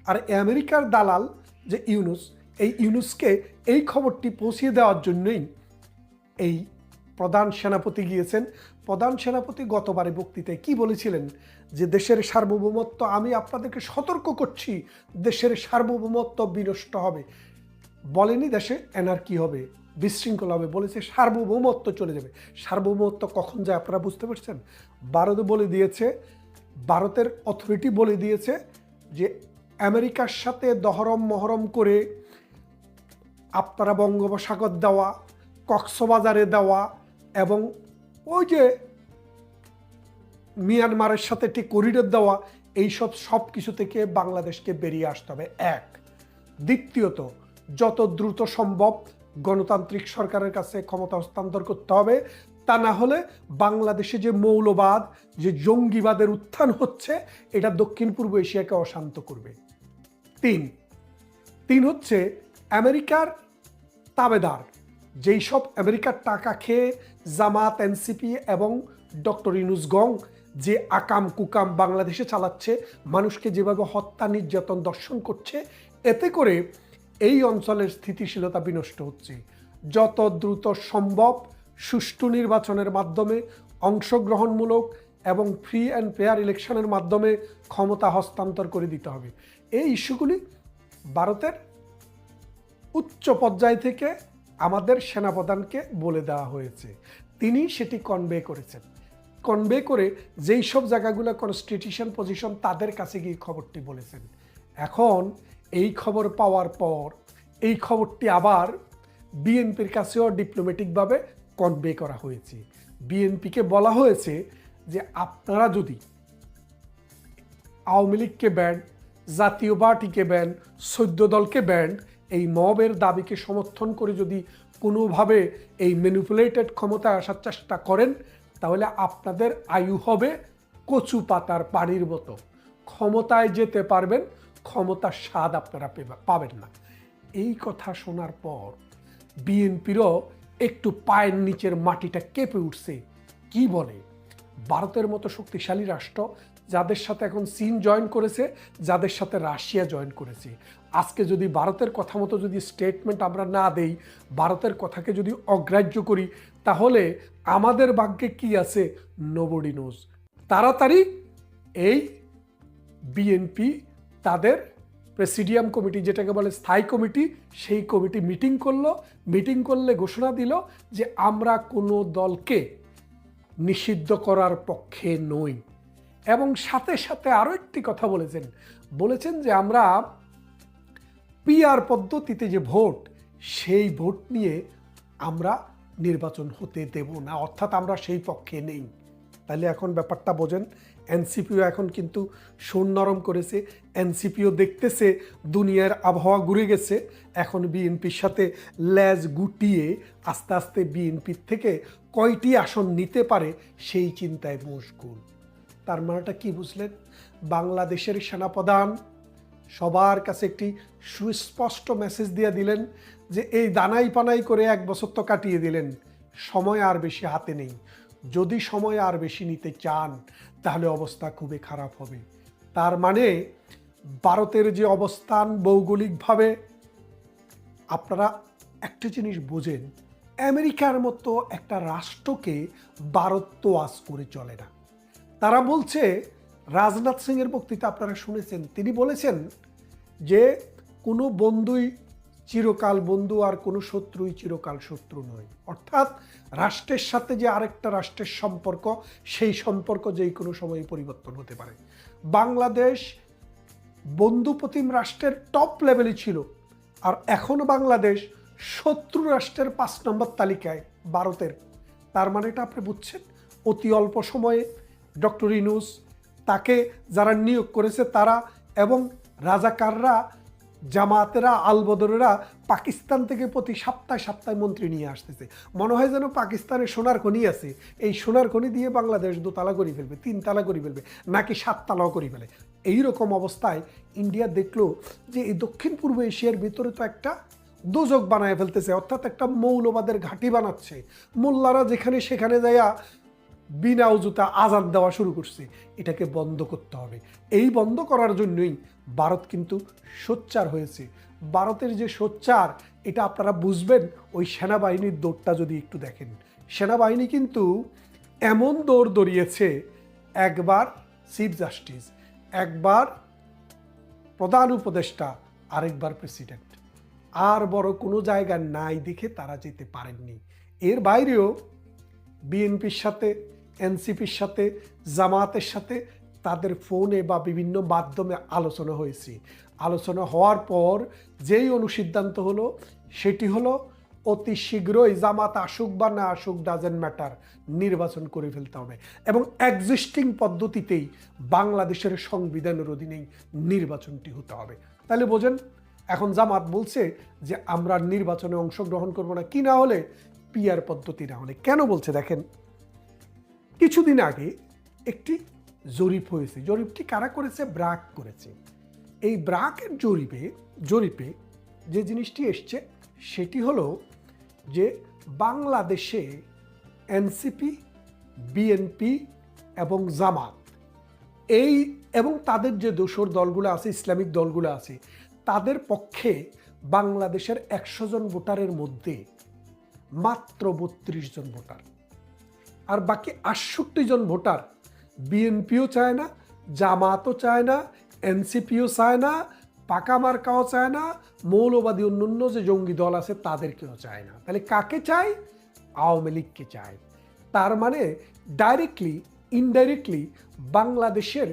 আর আমেরিকার দালাল যে ইউনুস, এই ইউনুসকে এই খবরটি পৌঁছিয়ে দেওয়ার জন্যই এই প্রধান সেনাপতি গিয়েছেন। প্রধান সেনাপতি গতবারে বক্তৃতায় কি বলেছিলেন যে দেশের সার্বভৌমত্ব, আমি আপনাদেরকে সতর্ক করছি, দেশের সার্বভৌমত্ব বিনষ্ট হবে। বলেনি দেশে এনার্কি হবে, বিশৃঙ্খলা হবে, বলেছে সার্বভৌমত্ব চলে যাবে। সার্বভৌমত্ব কখন যায় আপনারা বুঝতে পারছেন? ভারত বলে দিয়েছে, ভারতের অথরিটি বলে দিয়েছে যে আমেরিকার সাথে দহরম মহরম করে আপনারা বঙ্গোপসাগর দেওয়া, কক্সবাজারে দেওয়া এবং ওই যে মিয়ানমারের সাথে একটি করিডোর দেওয়া, এইসব সব কিছু থেকে বাংলাদেশকে বেরিয়ে আসতে হবে। এক, দ্বিতীয়ত যত দ্রুত সম্ভব গণতান্ত্রিক সরকারের কাছে ক্ষমতা হস্তান্তর করতে হবে, তা না হলে বাংলাদেশে যে মৌলবাদ, জঙ্গিবাদের উত্থান হচ্ছে, এটা দক্ষিণ পূর্ব এশিয়াকে অশান্ত করবে। তিন হচ্ছে আমেরিকার তাবেদার, যেই সব আমেরিকার টাকা খেয়ে জামাত, এনসিপি এবং ডক্টর ইউনূস গং যে আকাম কুকাম বাংলাদেশে চালাচ্ছে, মানুষকে যেভাবে হত্যা, নির্যাতন, দর্শন করছে, এতে করে এই অঞ্চলের স্থিতিশীলতা বিনষ্ট হচ্ছে। যত দ্রুত সম্ভব সুষ্ঠু নির্বাচনের মাধ্যমে, অংশগ্রহণমূলক এবং ফ্রি অ্যান্ড ফেয়ার ইলেকশনের মাধ্যমে ক্ষমতা হস্তান্তর করে দিতে হবে। এই ইস্যুগুলি ভারতের উচ্চ পর্যায় থেকে আমাদের সেনাপ্রধানকে বলে দেওয়া হয়েছে, তিনি সেটি কনভে করেছেন। কনভে করে যেই সব জায়গাগুলো কনস্টিটিউশন পজিশন, তাদের কাছে গিয়ে খবরটি বলেছেন। এখন এই খবর পাওয়ার পর এই খবরটি আবার বিএনপির কাছেও ডিপ্লোম্যাটিকভাবে কনভে করা হয়েছে। বিএনপিকে বলা হয়েছে যে আপনারা যদি আওয়ামী লীগকে ব্যান্ড, জাতীয় পার্টিকে ব্যান্ড, 14 দলকে ব্যান্ড, এই মবের দাবিকে সমর্থন করে যদি কোনোভাবে এই ম্যানিপুলেটেড ক্ষমতায় আসার চেষ্টা করেন, তাহলে আপনাদের আয়ু হবে কচু পাতার পানির মতো, ক্ষমতায় যেতে পারবেন, ক্ষমতার স্বাদ আপনারা পাবেন না। এই কথা শোনার পর বিএনপিরও একটু পায়ের নিচের মাটিটা কেঁপে উঠছে। কি বলে, ভারতের মতো শক্তিশালী রাষ্ট্র, যাদের সাথে এখন চীন জয়েন করেছে, যাদের সাথে রাশিয়া জয়েন করেছে, আজকে যদি ভারতের কথা মতো যদি স্টেটমেন্ট আমরা না দেই, ভারতের কথাকে যদি অগ্রাহ্য করি, তাহলে আমাদের ভাগ্যে কি আছে নোবডি নোজ। তাড়াতাড়ি এই বিএনপি তাদের প্রেসিডিয়াম কমিটি, যেটাকে বলে স্থায়ী কমিটি, সেই কমিটি মিটিং করলো। মিটিং করলে ঘোষণা দিল যে আমরা কোনো দলকে নিষিদ্ধ করার পক্ষে নই। এবং সাথে সাথে আরও একটি কথা বলেছেন যে আমরা পিআর পদ্ধতিতে যে ভোট, সেই ভোট নিয়ে আমরা নির্বাচন হতে দেব না, অর্থাৎ আমরা সেই পক্ষে নেই। তাহলে এখন ব্যাপারটা বোঝেন, এনসিপিও এখন কিন্তু সুর নরম করেছে। এনসিপিও দেখতেছে দুনিয়ার আবহাওয়া ঘুরে গেছে, এখন বিএনপির সাথে লেজ গুটিয়ে আস্তে আস্তে বিএনপির থেকে কয়টি আসন নিতে পারে সেই চিন্তায় মশগুল। তার মানেটা কি বুঝলেন? বাংলাদেশের সেনাপ্রধান সবার কাছে একটি সুস্পষ্ট মেসেজ দিয়ে দিলেন যে এই দানাই পানাই করে 1 বছর তো কাটিয়ে দিলেন, সময় আর বেশি হাতে নেই। যদি সময় আর বেশি নিতে চান, তাহলে অবস্থা খুবই খারাপ হবে। তার মানে ভারতের যে অবস্থান ভৌগোলিকভাবে, আপনারা একটা জিনিস বোঝেন, আমেরিকার মতো একটা রাষ্ট্রকে ভারত তো আজ করে চলে না। তারা বলছে, রাজনাথ সিংয়ের বক্তৃতা আপনারা শুনেছেন, তিনি বলেছেন যে কোনো বন্ধুই চিরকাল বন্ধু আর কোনো শত্রুই চিরকাল শত্রু নয়। অর্থাৎ রাষ্ট্রের সাথে যে আরেকটা রাষ্ট্রের সম্পর্ক, সেই সম্পর্ক যেই কোনো সময় পরিবর্তন হতে পারে। বাংলাদেশ বন্ধুপ্রতিম রাষ্ট্রের টপ লেভেলে ছিল, আর এখনও বাংলাদেশ শত্রু রাষ্ট্রের 5 নম্বর তালিকায় ভারতের। তার মানে এটা আপনি বুঝছেন, অতি অল্প সময়ে ডক্টর ইউনূস, তাকে যারা নিয়োগ করেছে তারা, এবং রাজাকাররা, জামাতেরা, আলবদরেরা পাকিস্তান থেকে প্রতি সপ্তাহে মন্ত্রী নিয়ে আসতেছে। মনে হয় যেন পাকিস্তানে সোনার খনি আছে, এই সোনার খনি দিয়ে বাংলাদেশ 2 তালা করে ফেলবে, 3 তালা করে ফেলবে, নাকি 7 তালাও করে ফেলে। এইরকম অবস্থায় ইন্ডিয়া দেখলো যে এই দক্ষিণ পূর্ব এশিয়ার ভিতরে তো একটা দোজক বানায় ফেলতেছে, অর্থাৎ একটা মৌলবাদের ঘাঁটি বানাচ্ছে। মোল্লারা যেখানে সেখানে যাইয়া বিনা উজুতা আজান দেওয়া শুরু করছে। এটাকে বন্ধ করতে হবে। এই বন্ধ করার জন্যই ভারত কিন্তু সোচ্চার হয়েছে। ভারতের যে সোচ্চার এটা আপনারা বুঝবেন ওই সেনাবাহিনীর দৌড়টা যদি একটু দেখেন। সেনাবাহিনী কিন্তু এমন দৌড় দৌড়িয়েছে, একবার চিফ জাস্টিস, একবার প্রধান উপদেষ্টা, আরেকবার প্রেসিডেন্ট, আর বড় কোনো জায়গা নাই দেখে তারা যেতে পারেননি। এর বাইরেও বিএনপির সাথে, এনসিপির সাথে, জামায়াতের সাথে তাদের ফোনে বা বিভিন্ন মাধ্যমে আলোচনা হয়েছে। আলোচনা হওয়ার পর যেই অনুসিদ্ধান্ত হলো সেটি হলো অতি শীঘ্রই জামাত আসুক বা না আসুক ডাজেন্ট ম্যাটার, নির্বাচন করে ফেলতে হবে এবং এক্সিস্টিং পদ্ধতিতেই বাংলাদেশের সংবিধানের অধীনেই নির্বাচনটি হতে হবে। তাহলে বোঝেন এখন জামাত বলছে যে আমরা নির্বাচনে অংশগ্রহণ করব না, কি না হলে পিআর পদ্ধতি না হলে। কেন বলছে দেখেন, কিছুদিন আগে একটি জরিপ হয়েছে। জরিপটি কারা করেছে? ব্র্যাক করেছে। এই ব্র্যাকের জরিপে যে জিনিসটি এসছে সেটি হলো যে বাংলাদেশে এনসিপি, বিএনপি এবং জামাত এবং তাদের যে দোসর দলগুলো আছে, ইসলামিক দলগুলো আছে, তাদের পক্ষে বাংলাদেশের 100 জন ভোটারের মধ্যে মাত্র 32 জন ভোটার, আর বাকি 68 জন ভোটার বিএনপিও চায় না, জামাতও চায় না, এনসিপিও চায় না, পাকা মার্কাও চায় না, মৌলবাদী অন্যান্য যে জঙ্গি দল আছে তাদেরকেও চায় না। তাহলে কাকে চায়? আওয়ামী লীগকে চায়। তার মানে ডাইরেক্টলি ইনডাইরেক্টলি বাংলাদেশের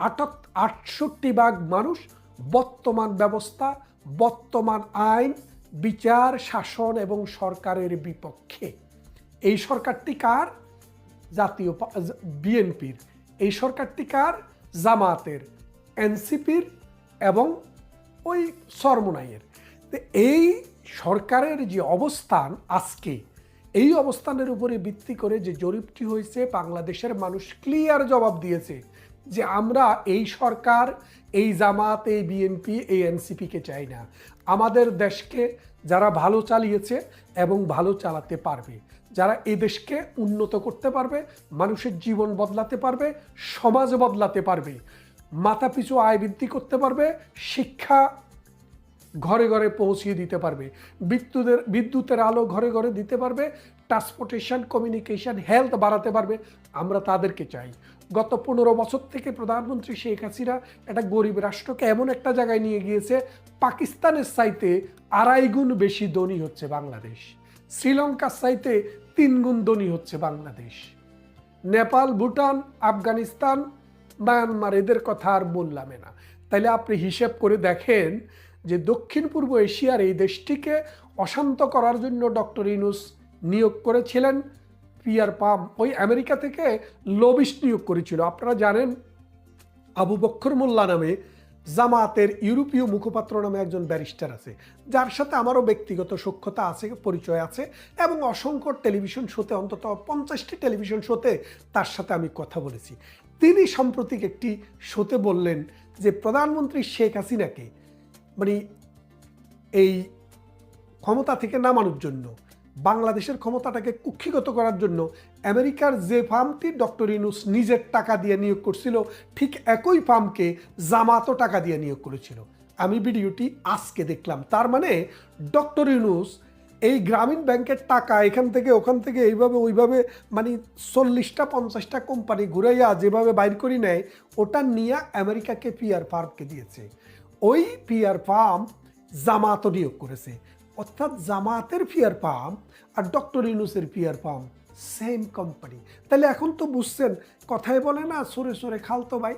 68% মানুষ বর্তমান ব্যবস্থা, বর্তমান আইন, বিচার, শাসন এবং সরকারের বিপক্ষে। এই সরকারটি কার? জাতীয় বিএনপির। এই সরকারটি কার? জামাতের, এনসিপির এবং ওই চরমোনাইয়ের। তো এই সরকারের যে অবস্থান আজকে, এই অবস্থানের উপরে ভিত্তি করে যে জরিপটি হয়েছে, বাংলাদেশের মানুষ ক্লিয়ার জবাব দিয়েছে যে আমরা এই সরকার, এই জামাত, এই বিএনপি, এই এনসিপিকে চাই না। আমাদের দেশকে যারা ভালো চালিয়েছে এবং ভালো চালাতে পারবে, যারা এই দেশকে উন্নত করতে পারবে, মানুষের জীবন বদলাতে পারবে, সমাজ বদলাতে পারবে, মাথাপিছু আয় বৃদ্ধি করতে পারবে, শিক্ষা ঘরে ঘরে পৌঁছিয়ে দিতে পারবে, বিদ্যুতের আলো ঘরে ঘরে দিতে পারবে, ট্রান্সপোর্টেশন, কমিউনিকেশন, হেলথ বাড়াতে পারবে, আমরা তাদেরকে চাই। গত 15 বছর থেকে প্রধানমন্ত্রী শেখ হাসিনা একটা গরিব রাষ্ট্রকে এমন একটা জায়গায় নিয়ে গিয়েছে, পাকিস্তানের চাইতে 2.5 গুণ বেশি ধনী হচ্ছে বাংলাদেশ, শ্রীলঙ্কার চাইতে 3 গুণ ধনী হচ্ছে বাংলাদেশ, নেপাল, ভুটান, আফগানিস্তান, মায়ানমার, এদের কথা আর বললাম না। তাইলে আপনি হিসেব করে দেখেন যে দক্ষিণ পূর্ব এশিয়ার এই দেশটিকে অশান্ত করার জন্য ডক্টর ইউনূস নিয়োগ করেছিলেন পিয়ার পাম, ওই আমেরিকা থেকে লবিস্ট নিয়োগ করেছিল। আপনারা জানেন আবু বক্কর মোল্লা নামে জামাতের ইউরোপীয় মুখপাত্র নামে একজন ব্যারিস্টার আছে, যার সাথে আমারও ব্যক্তিগত সখ্যতা আছে, পরিচয় আছে, এবং অসংখ্য টেলিভিশন শোতে, অন্তত 50টি টেলিভিশন শোতে তার সাথে আমি কথা বলেছি। তিনি সাম্প্রতিক একটি শোতে বললেন যে প্রধানমন্ত্রী শেখ হাসিনাকে মানে এই ক্ষমতা থেকে নামানোর জন্য, বাংলাদেশের ক্ষমতাটাকে কুক্ষিগত করার জন্য আমেরিকার যে ফার্মটি ডক্টর ইউনূস নিজের টাকা দিয়ে নিয়োগ করছিল, ঠিক একই ফার্মকে জামাতও টাকা দিয়ে নিয়োগ করেছিল। আমি ভিডিওটি আজকে দেখলাম। তার মানে ডক্টর ইউনূস এই গ্রামীণ ব্যাংকের টাকা এখান থেকে ওখান থেকে এইভাবে ওইভাবে মানে 40টা 50টা কোম্পানি ঘুরাইয়া যেভাবে বাইর করি নেয়, ওটা নিয়ে আমেরিকাকে পিয়ার ফার্মকে দিয়েছে। ওই পিয়ার ফার্ম জামাতও নিয়োগ করেছে। অর্থাৎ জামাতের পিয়ার পাম্প আর ডক্টর ইউনূসের পিয়ার পাম্প সেম কোম্পানি। তাহলে এখন তো বুঝছেন, কথায় বলে না সরে সরে খালতো ভাই,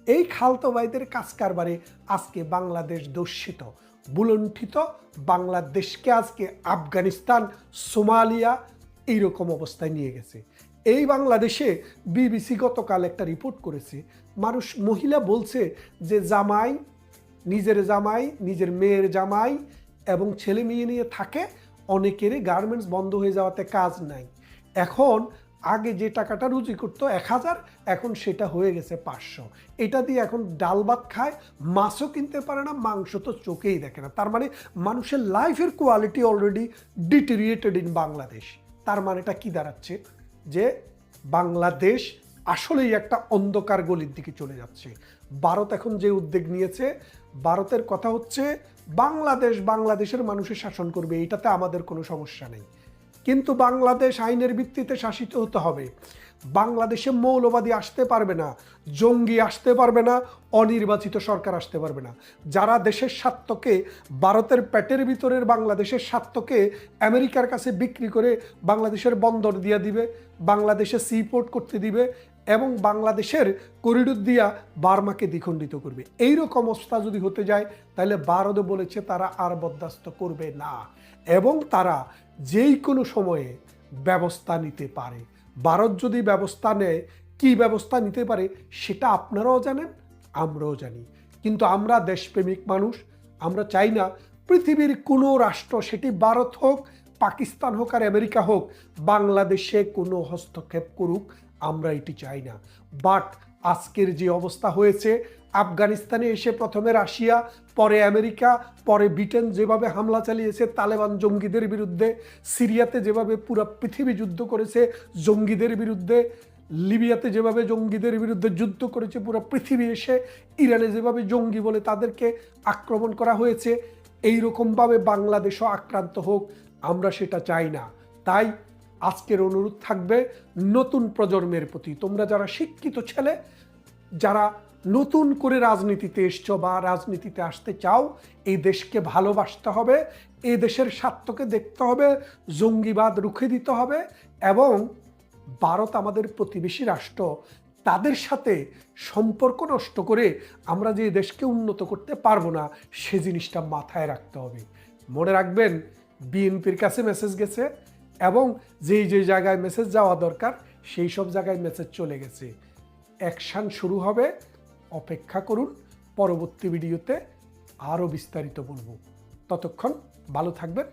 এই খালতো ভাইদের কাজ কারবারে আজকে বাংলাদেশ দূষিত, বুলণ্ঠিত, বাংলাদেশকে আজকে আফগানিস্তান, সোমালিয়া এইরকম অবস্থায় নিয়ে গেছে। এই বাংলাদেশে বিবিসি গতকাল একটা রিপোর্ট করেছে, মহিলা বলছে যে জামাই, নিজের মেয়ের জামাই এবং ছেলে মেয়ে নিয়ে থাকে, অনেকেরই গার্মেন্টস বন্ধ হয়ে যাওয়াতে কাজ নাই। এখন আগে যে টাকাটা রুজি করতো 1000, এখন সেটা হয়ে গেছে 500। এটা দিয়ে এখন ডাল ভাত খায়, মাছও কিনতে পারে না, মাংস তো চোখেই দেখে না। তার মানে মানুষের লাইফের কোয়ালিটি অলরেডি ডিটেরিয়েটেড ইন বাংলাদেশ। তার মানেটা কি দাঁড়াচ্ছে? যে বাংলাদেশ আসলেই একটা অন্ধকার গলির দিকে চলে যাচ্ছে। ভারত এখন যে উদ্যোগ নিয়েছে, ভারতের কথা হচ্ছে বাংলাদেশের মানুষের শাসন করবে, এটাতে আমাদের কোনো সমস্যা নেই, কিন্তু বাংলাদেশ আইনের ভিত্তিতে শাসিত হতে হবে। বাংলাদেশে মৌলবাদী আসতে পারবে না, জঙ্গি আসতে পারবে না, অনির্বাচিত সরকার আসতে পারবে না। যারা দেশের স্বার্থকে, ভারতের পেটের ভিতরের বাংলাদেশের স্বার্থকে আমেরিকার কাছে বিক্রি করে বাংলাদেশের বন্দর দিয়ে দিবে, বাংলাদেশে সি পোর্ট করতে দিবে এবং বাংলাদেশের করিডোর দিয়া বার্মাকে দ্বিখণ্ডিত করবে, এইরকম অবস্থা যদি হতে যায় তাহলে ভারতও বলেছে তারা আর বরদাস্ত করবে না এবং তারা যেই কোনো সময়ে ব্যবস্থা নিতে পারে। ভারত যদি ব্যবস্থা নেয়, কি ব্যবস্থা নিতে পারে সেটা আপনারাও জানেন, আমরাও জানি, কিন্তু আমরা দেশপ্রেমিক মানুষ, আমরা চাই না পৃথিবীর কোনো রাষ্ট্র, সেটি ভারত হোক, পাকিস্তান হোক আর আমেরিকা হোক, বাংলাদেশে কোনো হস্তক্ষেপ করুক, আমরা এটি চাই না। বাট আজকের যে অবস্থা হয়েছে, আফগানিস্তানে এসে প্রথমে রাশিয়া, পরে আমেরিকা, পরে ব্রিটেন যেভাবে হামলা চালিয়েছে তালেবান জঙ্গিদের বিরুদ্ধে, সিরিয়াতে যেভাবে পুরো পৃথিবী যুদ্ধ করেছে জঙ্গিদের বিরুদ্ধে, লিবিয়াতে যেভাবে জঙ্গিদের বিরুদ্ধে যুদ্ধ করেছে পুরো পৃথিবী, এসে ইরানে যেভাবে জঙ্গি বলে তাদেরকে আক্রমণ করা হয়েছে, এইরকমভাবে বাংলাদেশও আক্রান্ত হোক, আমরা সেটা চাই না। তাই আজকের অনুরোধ থাকবে নতুন প্রজন্মের প্রতি, তোমরা যারা শিক্ষিত ছেলে, যারা নতুন করে রাজনীতিতে এসছো বা রাজনীতিতে আসতে চাও, এই দেশকে ভালোবাসতে হবে, এই দেশের স্বার্থকে দেখতে হবে, জঙ্গিবাদ রুখে দিতে হবে এবং ভারত আমাদের প্রতিবেশী রাষ্ট্র, তাদের সাথে সম্পর্ক নষ্ট করে আমরা যে দেশকে উন্নত করতে পারবো না, সে জিনিসটা মাথায় রাখতে হবে। মনে রাখবেন, বিএনপির কাছে মেসেজ গেছে এবং যেই যে জায়গায় মেসেজ যাওয়া দরকার সেই সব জায়গায় মেসেজ চলে গেছে। অ্যাকশান শুরু হবে, অপেক্ষা করুন, পরবর্তী ভিডিওতে আরও বিস্তারিত বলবো। ততক্ষণ ভালো থাকবেন।